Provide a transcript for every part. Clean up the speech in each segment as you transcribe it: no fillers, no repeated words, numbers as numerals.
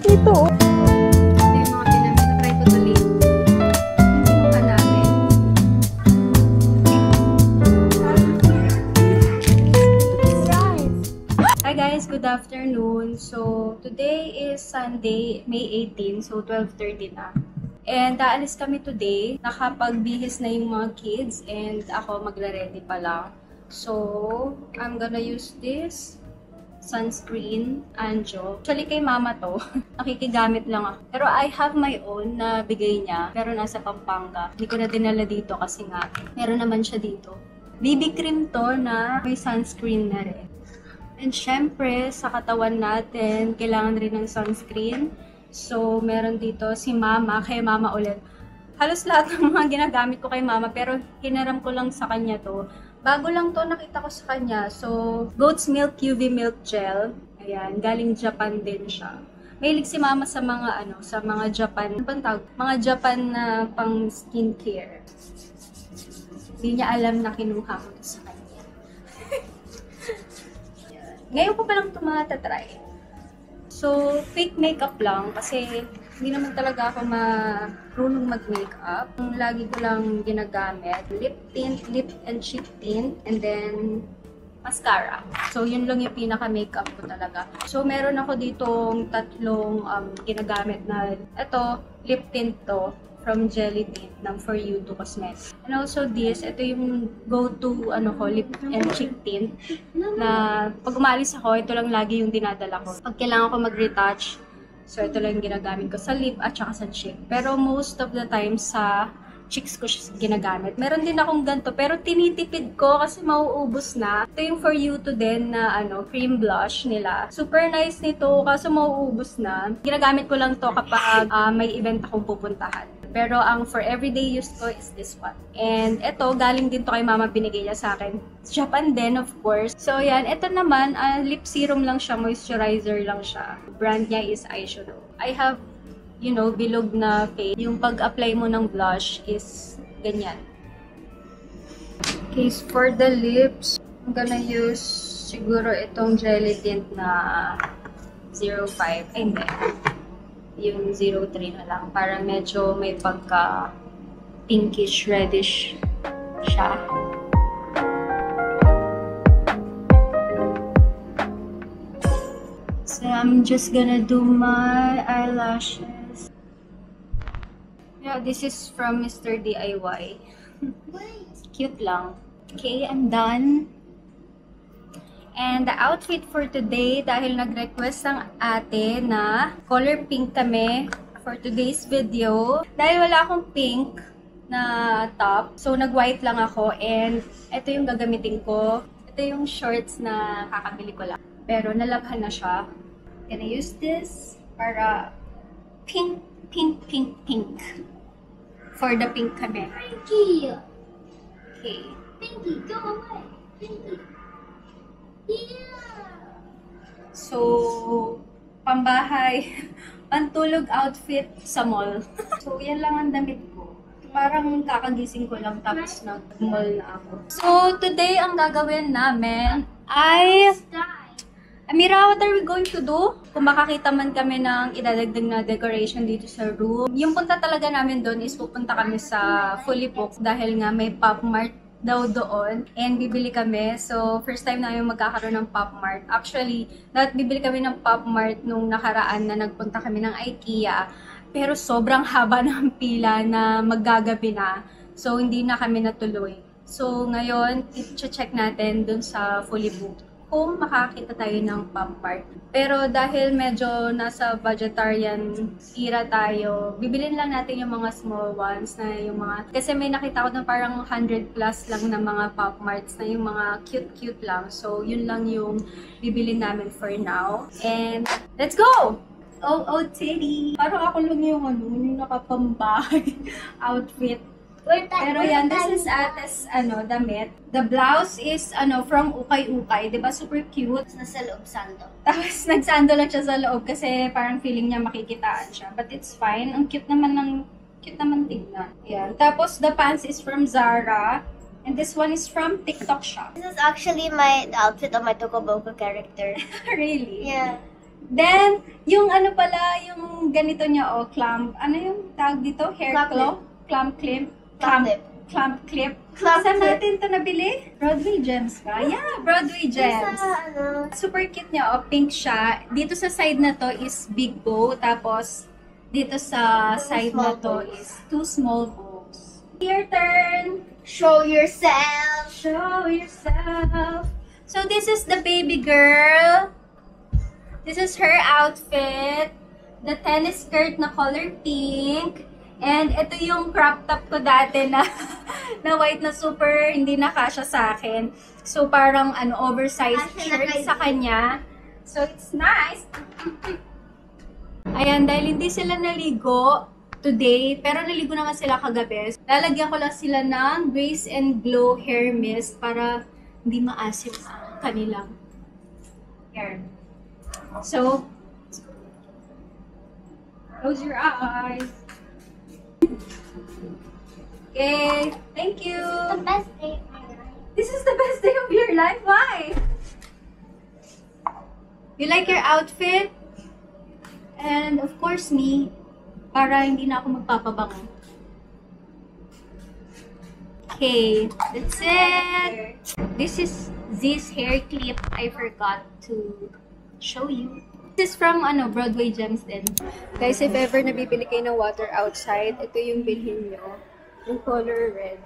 Ito. Ito yung mga pinamit. Try ko tuloy. Subukan natin. Hi guys, good afternoon. So, today is Sunday, May 18, so 12:30 na. And aalis kami today. Nakapagbihis na yung mga kids and ako magre-ready pa lang. So, I'm gonna use this sunscreen, Anjo. Actually, kay mama to. Nakikigamit lang ako. Pero I have my own na bigay niya. Pero nasa Pampanga. Hindi ko na dinala dito kasi nga, meron naman siya dito. BB cream to na may sunscreen na rin. And syempre, sa katawan natin, kailangan rin ng sunscreen. So, meron dito si mama, kay mama ulit. Halos lahat ng mga ginagamit ko kay mama, pero hinaram ko lang sa kanya to. Bago lang to, nakita ko sa kanya. So, Goat's Milk UV Milk Gel. Ayan, galing Japan din siya. Mahilig si mama sa mga sa mga Japan, mga Japan na pang skincare. Hindi niya alam na kinuha ko to sa kanya. Ngayon ko pa lang ito matatry. So, fake makeup lang kasi hindi naman talaga ako marunong mag-makeup. Lagi ko lang ginagamit lip tint, lip and cheek tint, and then mascara. So, yun lang yung pinaka-makeup ko talaga. So, meron ako ditong tatlong ginagamit na ito, lip tint to from Jelly Tint ng For You to Cosmetics. And also this, ito yung go-to lip and cheek tint na pag umalis ako, ito lang lagi yung dinadala ko. Pag kailangan ko mag-retouch, so ito lang yung ginagamit ko sa lip at saka sa cheek. Pero most of the time sa cheeks ko siya ginagamit. Meron din akong ganito, pero tinitipid ko kasi mauubos na. Ito yung For You to din na cream blush nila. Super nice nito kaso mauubos na. Ginagamit ko lang to kapag may event akong pupuntahan. Pero ang for everyday use ko is this one. And ito, galing din to kay mama, binigay niya sa akin. Japan din, of course. So yan, ito naman, lip serum lang siya, moisturizer lang siya. Brand niya is Eyeshadow. I have, bilog na face. Yung pag-apply mo ng blush is ganyan. Okay, so for the lips, I'm gonna use siguro itong Jelly Tint na 05. Ay, hindi. Yung 03 na lang. Para medyo may pagka pinkish, reddish siya. So, I'm just gonna do my eyelashes. Yeah, this is from Mr. DIY. Cute lang. Okay, I'm done. And the outfit for today, dahil nag-request ang ate na color pink kami for today's video. Dahil wala akong pink na top, so nag-white lang ako. And ito yung gagamitin ko. Ito yung shorts na kakabili ko lang. Pero nalabhan na siya. Gonna use this para pink, pink, pink, pink. For the pink kami. Pinky! Okay. Pinky, go away! Pinky! Yeah! So, pambahay, pantulog outfit sa mall. So, yan lang ang damit ko. Parang kakagising ko lang tapos nag-mall na ako. So, today ang gagawin namin ay... Amira, what are we going to do? Kung makakita man kami ng idadagdag na decoration dito sa room. Yung punta talaga namin doon is pupunta kami sa Fully Booked dahil nga may Pop Mart daw doon. And bibili kami. So, first time namin magkakaroon ng Pop Mart. Actually, bibili kami ng Pop Mart nung nakaraan na nagpunta kami ng IKEA. Pero sobrang haba ng pila na maggagabi na. So, hindi na kami natuloy. So, ngayon, i-check natin doon sa Fully Booked kung makakita tayo ng Pop Mart. Pero dahil medyo nasa vegetarian era tayo, bibilin lang natin yung mga small ones na yung mga... Kasi may nakita ko na parang 100 plus lang na mga Pop Marts na yung mga cute-cute lang. So, yun lang yung bibilin namin for now. And, let's go! Oh, Teddy! Parang ako lang yung yung nakapambahay outfit. Pero yan, this is ates, damit. The blouse is, from Ukay-Ukay. Diba? Super cute. Nasa loob sando. Tapos, nagsando lang siya sa loob kasi parang feeling niya makikitaan siya. But it's fine. Ang cute naman tignan. Yan. Tapos, the pants is from Zara. And this one is from TikTok shop. This is actually the outfit of my Tokoboku character. Really? Yeah. Then, yung ano pala, yung ganito niya, oh, clamp. Ano yung tawag dito? Hair Clamp claw? Clamp clip? Clamp clip. Clamp clip. Clamp Saan clip. natin ito nabili? Broadway Gems ba? Yeah, Broadway Gems. Super cute niya, oh, pink siya. Dito sa side na to is big bow, tapos dito sa side na to is 2 small bows. Your turn! Show yourself. Show yourself. So this is the baby girl. This is her outfit. The tennis skirt na color pink. And ito yung crop top ko dati na na white na super hindi na kasya sa akin. So parang ano oversized Kasya na shirt kay sa kanya. So it's nice. Ayan, dahil hindi sila naligo today, pero naligo naman sila kagabi. Lalagyan ko lang sila ng Grace and Glow hair mist para hindi maasim ang kanilang hair. So, close your eyes. Okay, thank you. The best day of my life. This is the best day of your life. Why? You like your outfit? And of course me, para hindi na ako magpapabango. Okay, that's it. This is this hair clip I forgot to show you. This is from Broadway Gems din. Guys, if ever nabibili kayo ng water outside, ito yung bilhin nyo. Yung color red.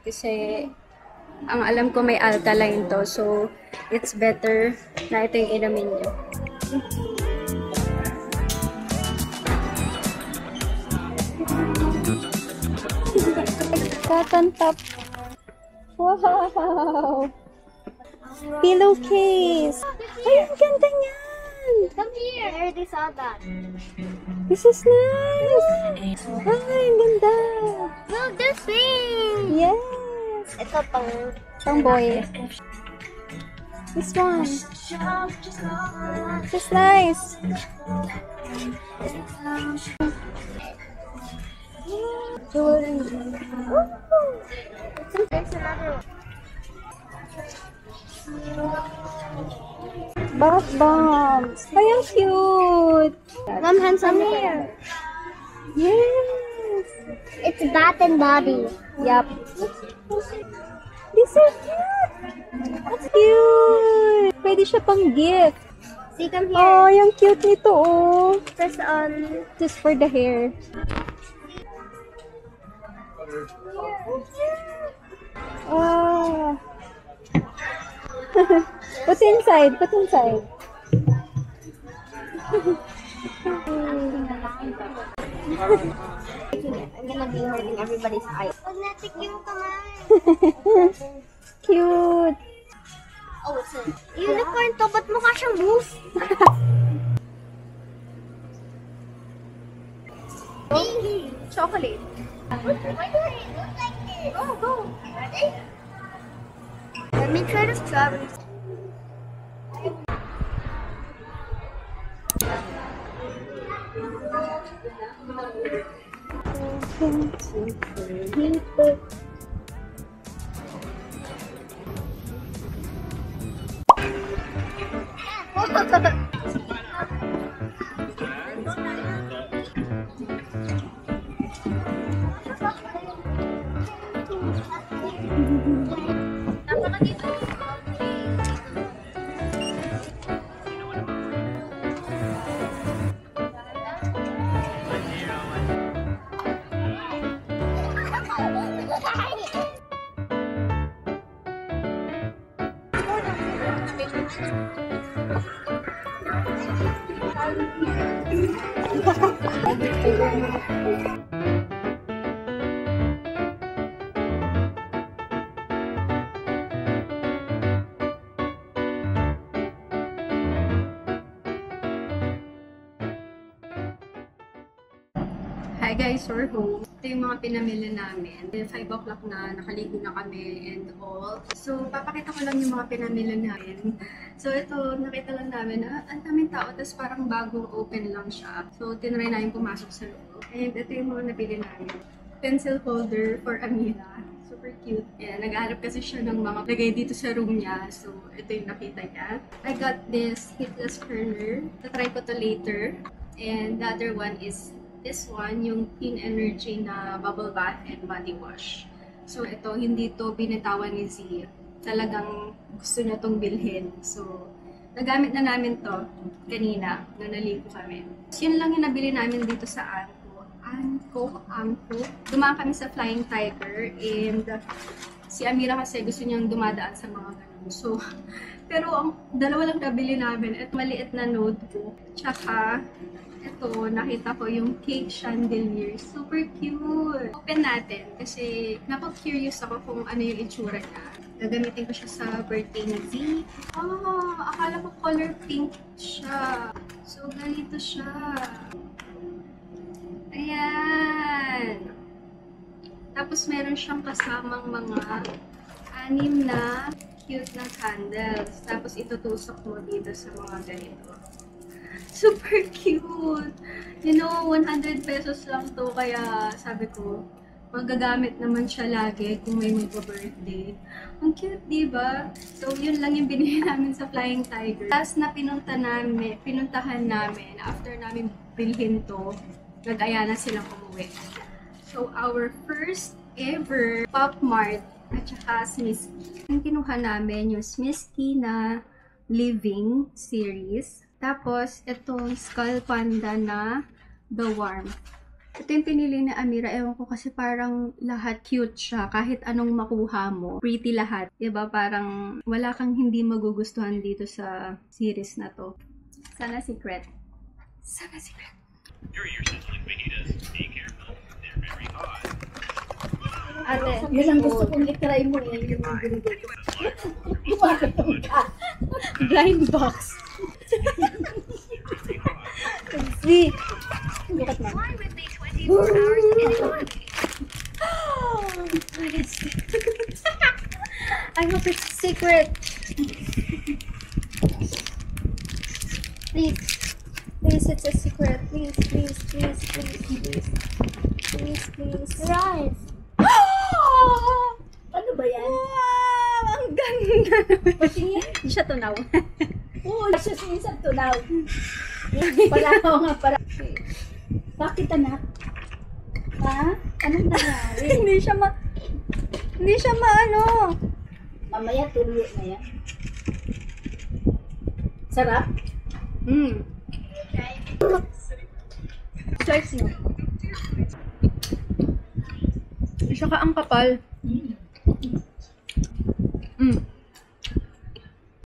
Kasi ang alam ko may alkaline to, so it's better na ito yung inamin nyo. Cotton top. Wow! Pillowcase! Ay, ang ganda niyan! Come here. I already saw that. This is nice! Ay, ang ganda! Look, this thing. Yes! Ito Pang boy. This one. This is nice. Jewelry. There's another one. Bath bombs. Ay, ang cute! Mom, handsome here. Yes! It's Bath and Body. Yup. These are cute! That's cute! Pwede siya pang gift. See, come here. Oh, yung cute nito, oh. Press on. Just for the hair. Oh. Put inside, put inside. I'm gonna be hurting everybody's eyes. Huwag natin yung kamay. Cute. Oh, it's a unicorn to. Ba't mukha siyang moose? Chocolate. Why do I look like this? Oh, go. Ready? Let me try the strawberries. Hi guys, we're home. Ito yung mga pinamili namin. 5 o'clock na, nakaligo na kami and all. So, papakita ko lang yung mga pinamili namin. So, ito, nakita lang namin na ang daming tao, tapos parang bagong open lang siya. So, tinry namin pumasok sa loob. And ito yung mga nabili namin. Pencil holder for Amira. So, super cute. Ayan, naghahanap kasi siya ng mga lagay dito sa room niya. So, ito yung nakita niya. I got this Hitless Curler. Tatry ko to later. And the other one is this one, yung Clean Energy na bubble bath and body wash. So, ito, hindi to binitawan ni Z. Talagang gusto na tong bilhin. So, nagamit na namin to kanina nung naligo kami. Yun lang yung nabili namin dito sa Anko. Dumaan kami sa Flying Tiger and si Amira kasi gusto niyang dumadaan sa mga ganun. So, pero ang dalawa lang nabili namin at maliit na notebook. Tsaka, ito, nakita ko yung cake chandelier. Super cute! Open natin kasi napag-curious ako kung ano yung itsura niya. Gagamitin ko siya sa birthday ni Z. Akala ko color pink siya. So, ganito siya. Ayan! Tapos, meron siyang kasamang mga 6 na cute na candles. Tapos, itutusok mo dito sa mga ganito. Super cute! You know, 100 pesos lang to. Kaya, sabi ko, magagamit naman siya lagi kung may magpa-birthday. Ang cute, diba? So, yun lang yung binili namin sa Flying Tiger. Last na pinuntahan namin, after namin bilhin to, nag-aya na silang umuwi. So, our first ever Pop Mart at saka Smisky. Ang kinuha namin yung Smisky na Living series. Tapos, itong Skull Panda na The Warmth. Ito yung pinili ni Amira. Ewan ko kasi parang lahat cute siya. Kahit anong makuha mo, pretty lahat. Diba? Parang wala kang hindi magugustuhan dito sa series na to. Sana secret. Sana secret. You're your sizzling fajitas. Be careful. They're very hot. Ate, Yun ang gusto kong itry mo eh, yung mga binigay ko. blind box. See? Look at me. I hope it's secret. Please. Please, it's a secret. Please, please, please, please, please. Please, please. Rice! Ano ba yan? Wow! Ang ganda! Patingin? Hindi siya tunaw. Oo, siya minsan tunaw. Para ako nga, para. Bakit anak? Ha? Anong nangyari? Hindi siya maano. Mamaya tuloy na yan. Sarap? Choice mo. Saka ang kapal.